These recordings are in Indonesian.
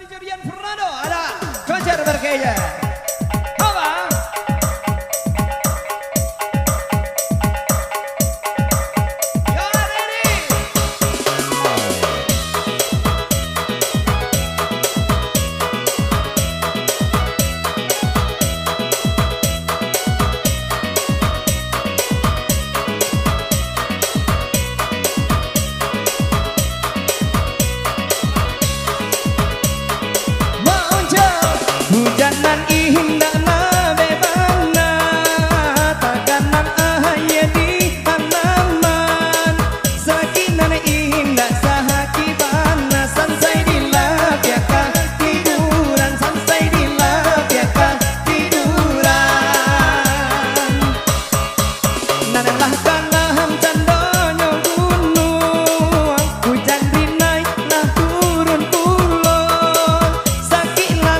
DJ Rian Fernando, ada Kocar Berkeja. Apa? Hujanan indah na bebana taganan ahaya di tanaman sakinan indah sahakibana sansai di lapiaka tiduran sansai di lapiaka tiduran nanalah kanaham candonyo gunung hujan rinai lah turun kulon sakilah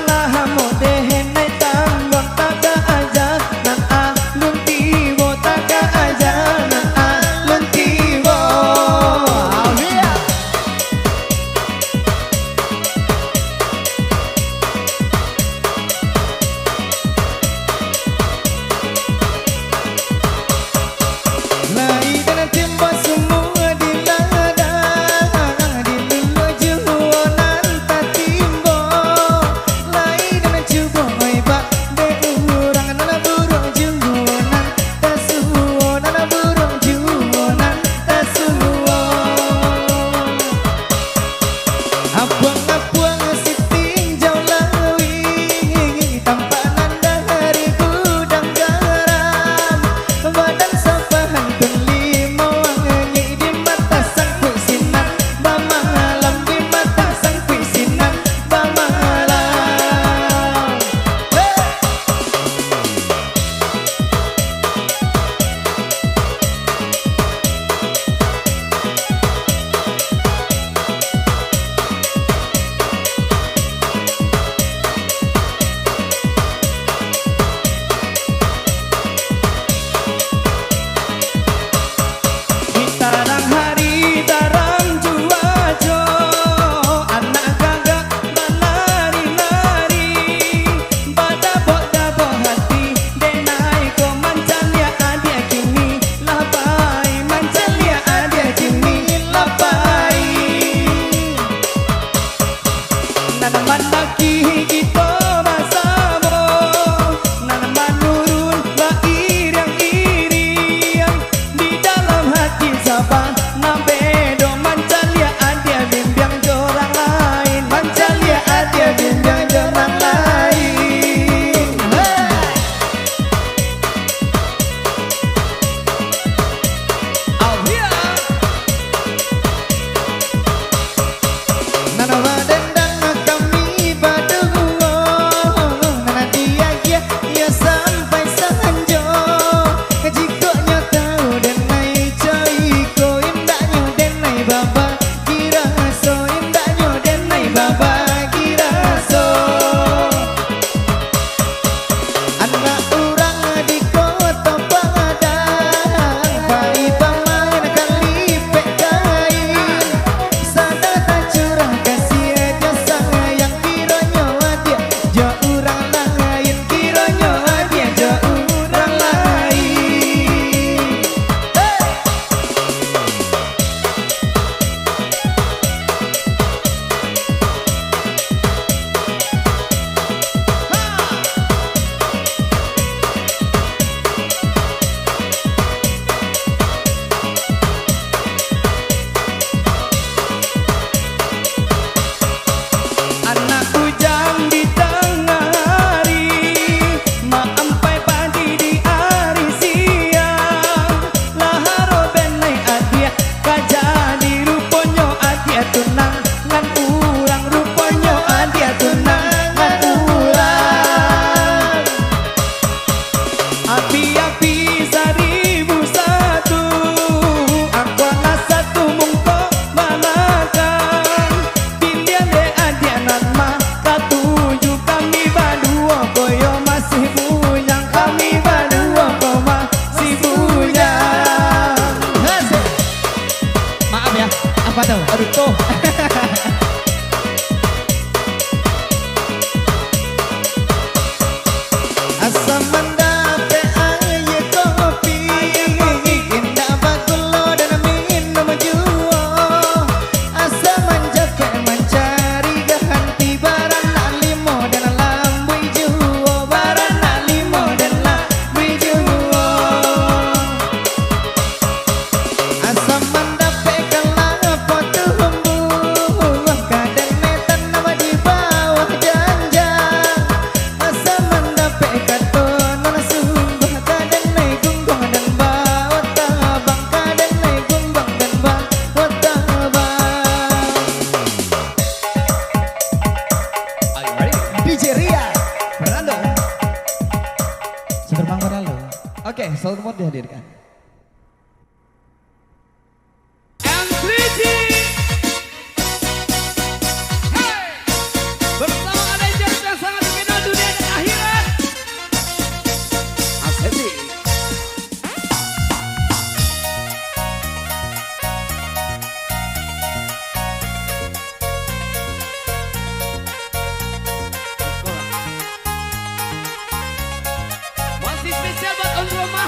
Salmon dihadirkan. M3G. Hey. Bersama Avengers yang sangat dikenal dunia dan akhirat. Asesi. Masih spesial buat Om Roma.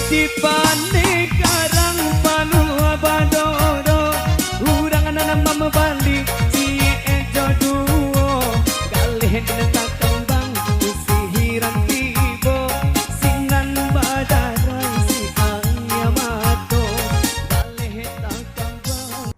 Dipane karang palu abadoro urang nanam membalik si ejo duo galih tak kembang sihiran tibo sinan badaran si Yamato galih tak kembang.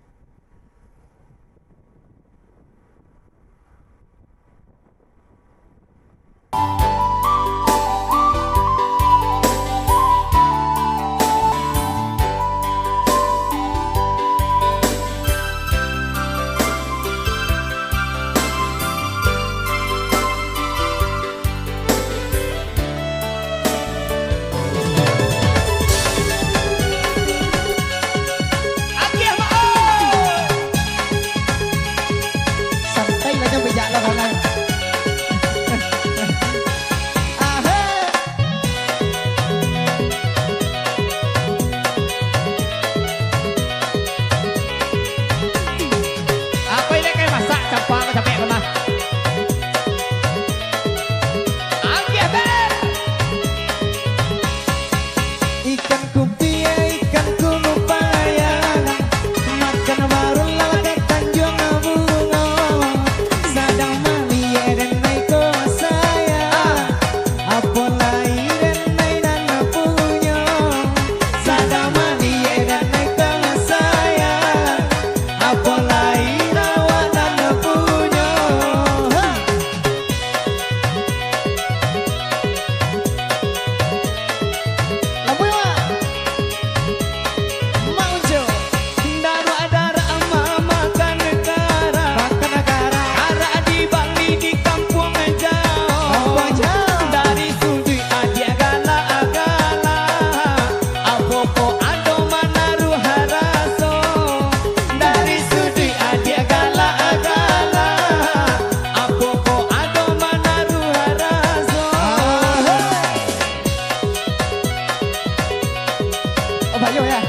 Bayo ya.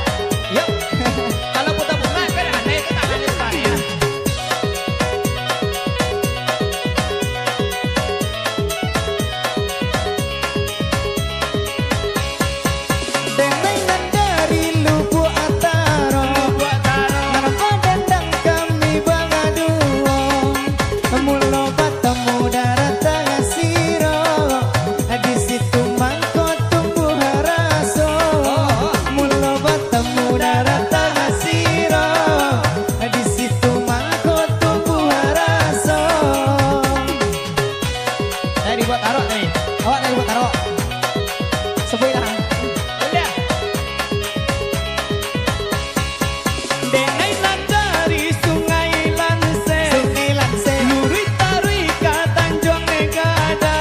Yuk. Kalau putar bunga kan aneh itu tangannya sekali ya. Denengan dari Lubu Ataro, Narko dendang kami bangaduo, mulo batemu darat tangasiro, di situ mangko tumbuh raso. Mulo batemu darat tangasiro, di situ mangko tumbuh raso. Dari buat taruh nih, awak dari buat taruh. Sebut lah. Denailan dari Sungai Lanse, Luri Tarui ke Tanjung Negara.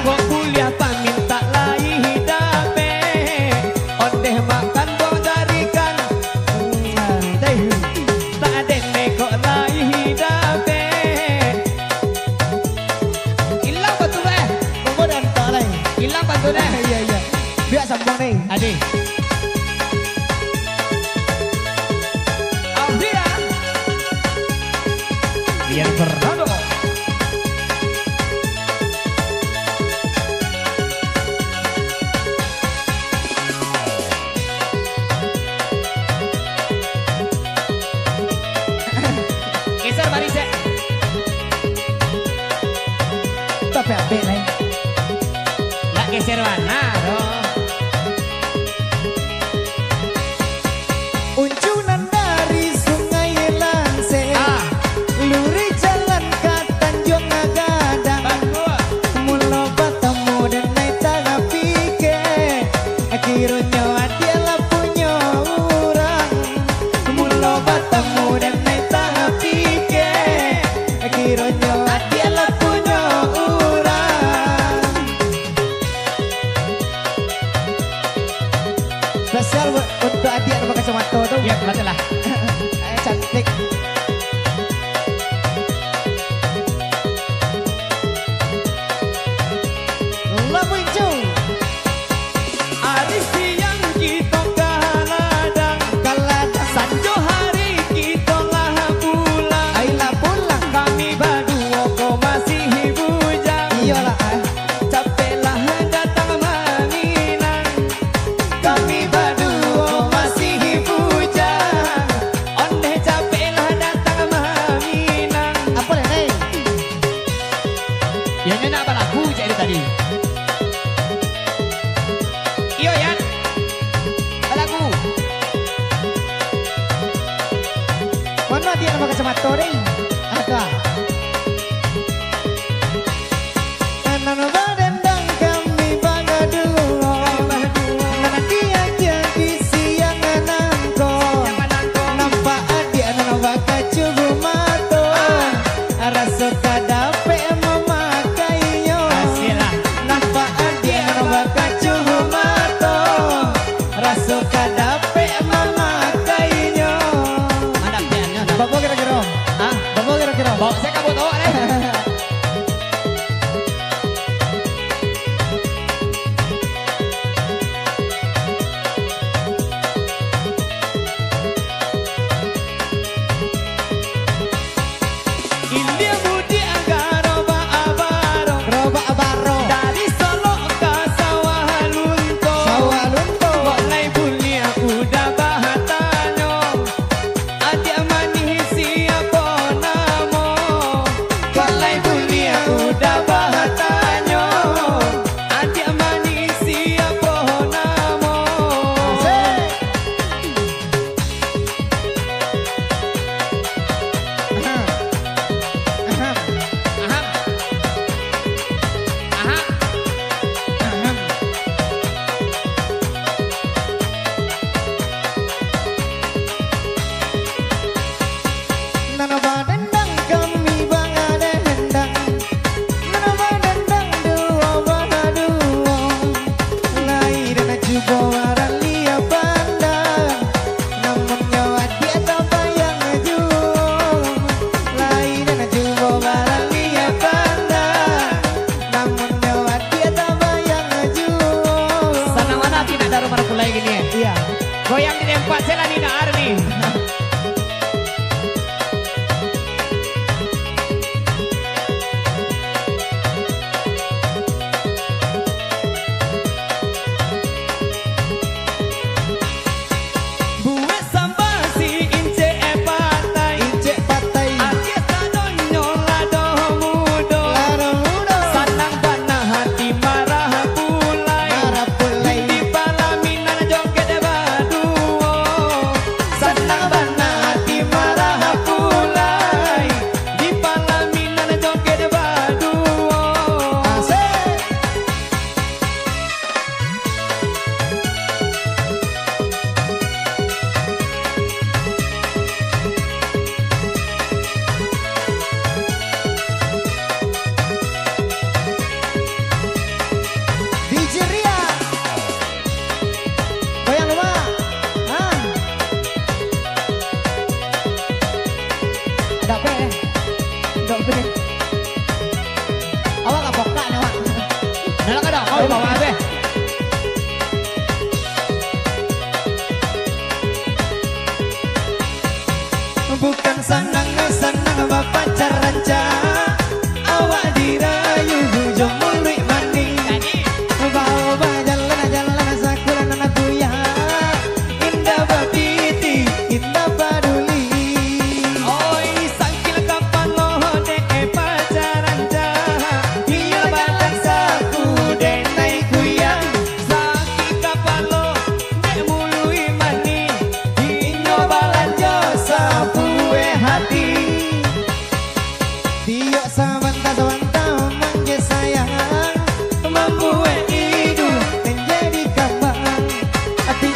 Gua kuliah paminta lai hidape, ondeh makan gua darikan. Tak ada neko lai hidape. Hilang betul Tunggu dan tak lain. hilang betul Iya iya. Biar sambung nih. Adi. Audia. Biar Fernando. Geser barisnya. Tapi apa nih? Nggak geser mana dong. Uncunan dari Sungai Lanse, Luri jalan ke Tanjung Gadang. Mulo batemu dan naik tanah pikir, akhirnya adalah punya orang. Mulo batemu dan naik tanah pikir, akhirnya adalah punya orang. Spesial untuk adik yang pakai kacamata tuh. Ya, betul lah. Cantik. Labu hijau. Hari siang kita kaladang, sanjo hari kita lah pulang. Ayolah pulang. Kami berdua kau masih bujang. Iyalah. Capeklah datang menginang, Iya. Goyang di tempat saya Nina Arni. Bukan senang bapak caranca awak dirayu hujung mulut maning bawa jalan sakuran anak buya indah babiti indah paduli Oi sangkil kapan lo dek pacaranca iya badan saku denai kuyang Sangkil kapan lo dek mului mani inyo balanja sapu hati tiok sabanta manje sayang membuat hidup menjadi kambang hati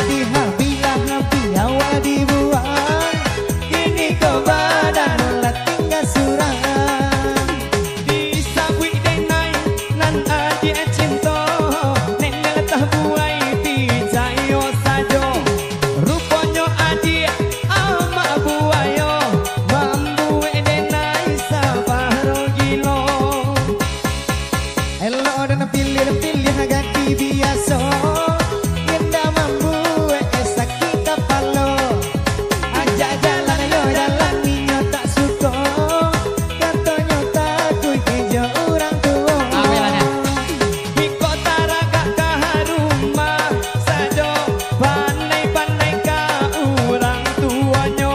bila awak dibuang kini kau badan lah tinggal surang Disabui denai nan adik cinta Nenek letah buai pijayo sajo Rupanya adik amak buayo Mambuwe denai sabaro gilo elok dan pilih ganti biasa indah membuat sakit kepala ajak jalan jalan minyo tak suka katanya takut kejo orang tua Di kota raga rumah sajo Pandai-pandai ka orang tuanyo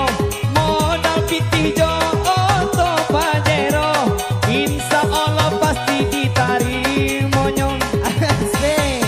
Modal piti jo oto pajero Insya Allah pasti ditarimonyo Asik.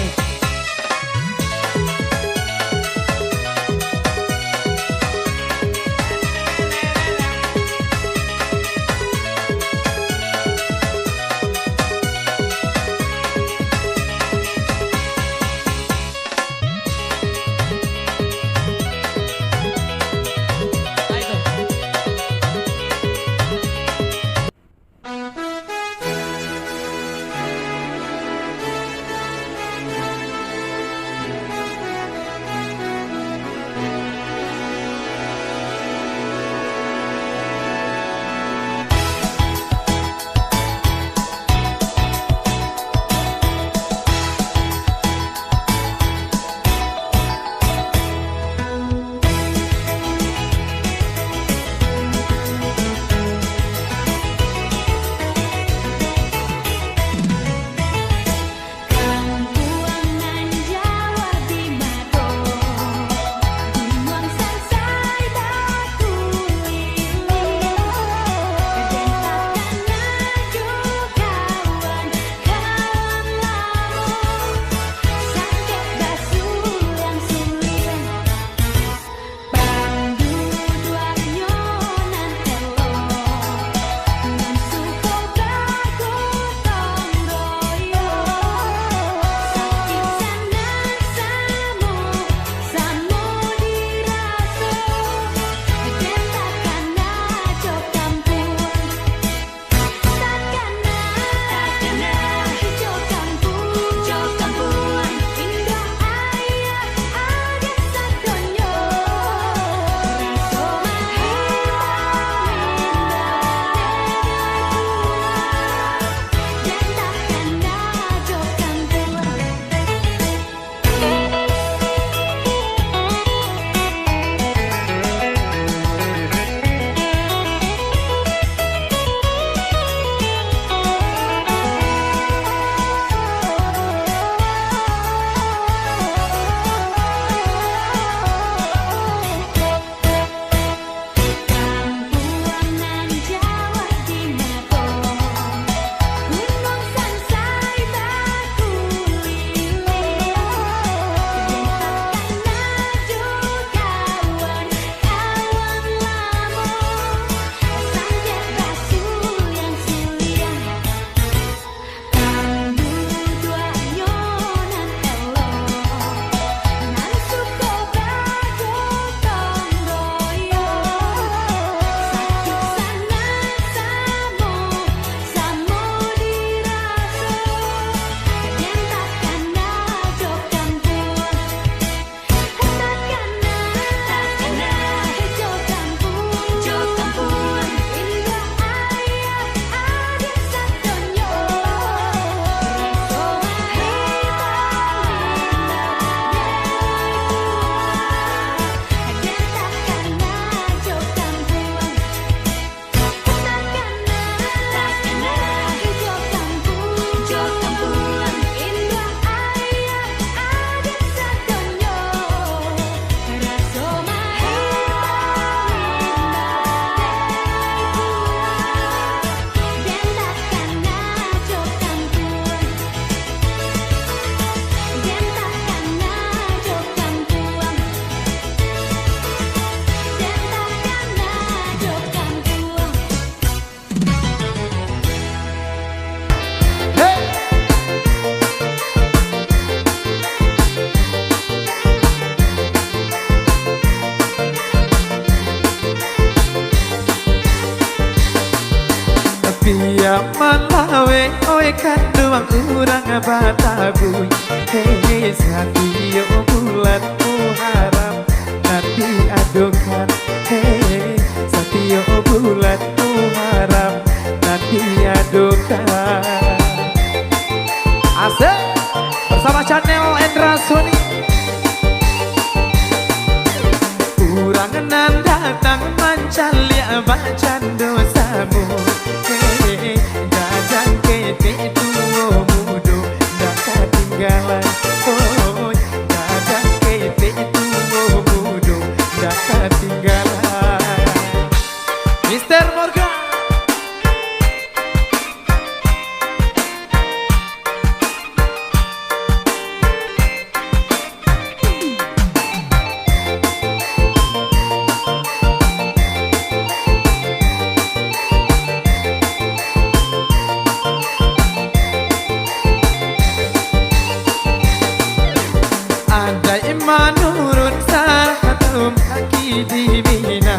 oi kanduang urang batabuy. Hei satio bulatku harap nanti adukan. Hei satio bulatku harap nanti adukan. Asik bersama channel Endra Sony. Urang nan datang mancan lia bacan dosamu. Hei dadang kete tuo mudo dak ketinggalan. Oh dadang kete tuo mudo dak ketinggalan. Mr. Morgan. Ada iman nurun sahatum kaki di Mina.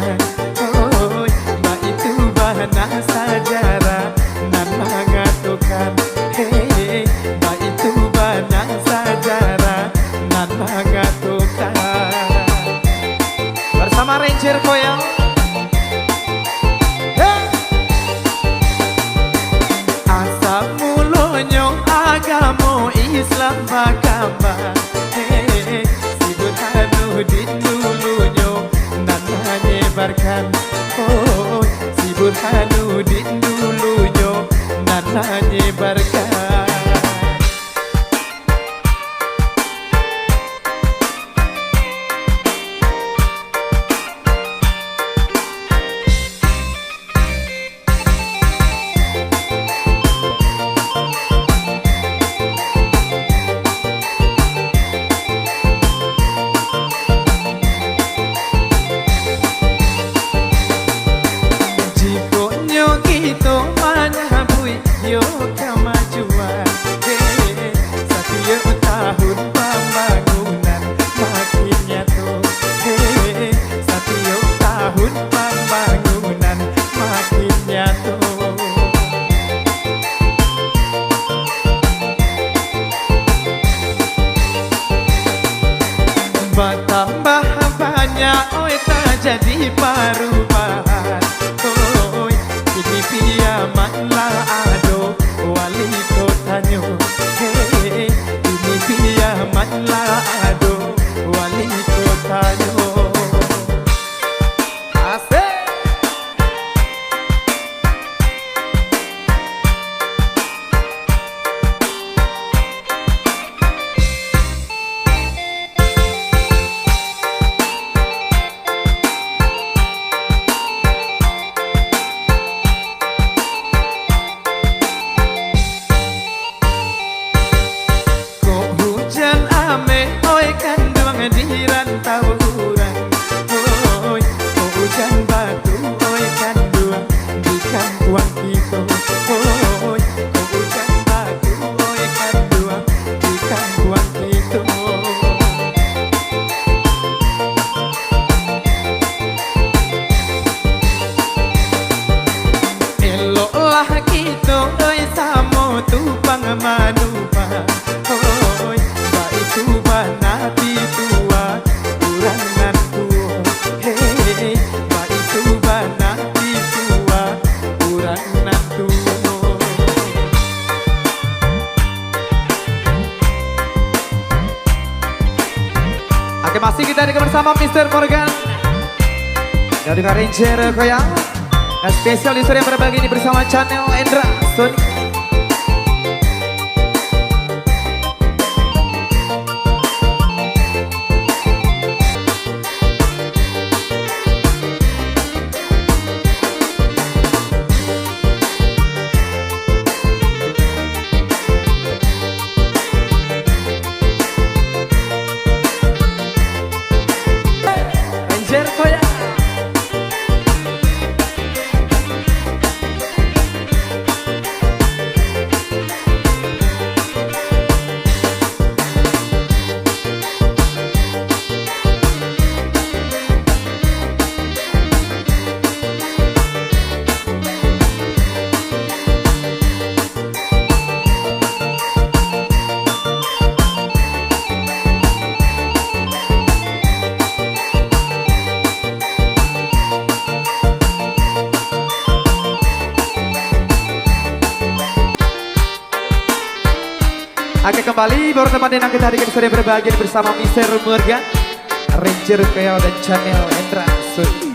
Oh, mbak itu bahana sajarah nan mengatukan. Hei, mbak itu bahana sajarah nan mengatukan. Bersama Ranger Koyang. Asal mulonyo agamo Islam bagamba. Si Burhanuddin dulunya nan menyebarkan. Oh, si Burhanuddin dulunya nan menyebarkan. Gitu manabui yo kemajuan. Hey, setiap tahun pembangunan makin nyata. Hey, setiap tahun pembangunan makin nyata. Bertambah banyak oi tak jadi perubahan. Ini piamatlah ado wali kotanyo. Hei, ini piamatlah ado wali kotanyo. Asik. Di rantau urang. Oi, oh hujan batu oi kanduang di kampuang kita. Oi, oh hujan batu oi kanduang di kampuang kita. Eloklah kita oi samo tupang manupa. Oi, baik tuban nabi tua urang nan tua. Hei, baik tuban nabi tua urang nan tua. Oke, masih kita bersama Mr. Morgan dari Ranger Koyang. Dan spesial di sore yang berbagi ini bersama channel Endra Sony. Ranger Koyang. kembali baru teman yang kita hadirkan sore berbahagia bersama Mr. Morgan, Ranger Koyal dan Channel Endra Sun.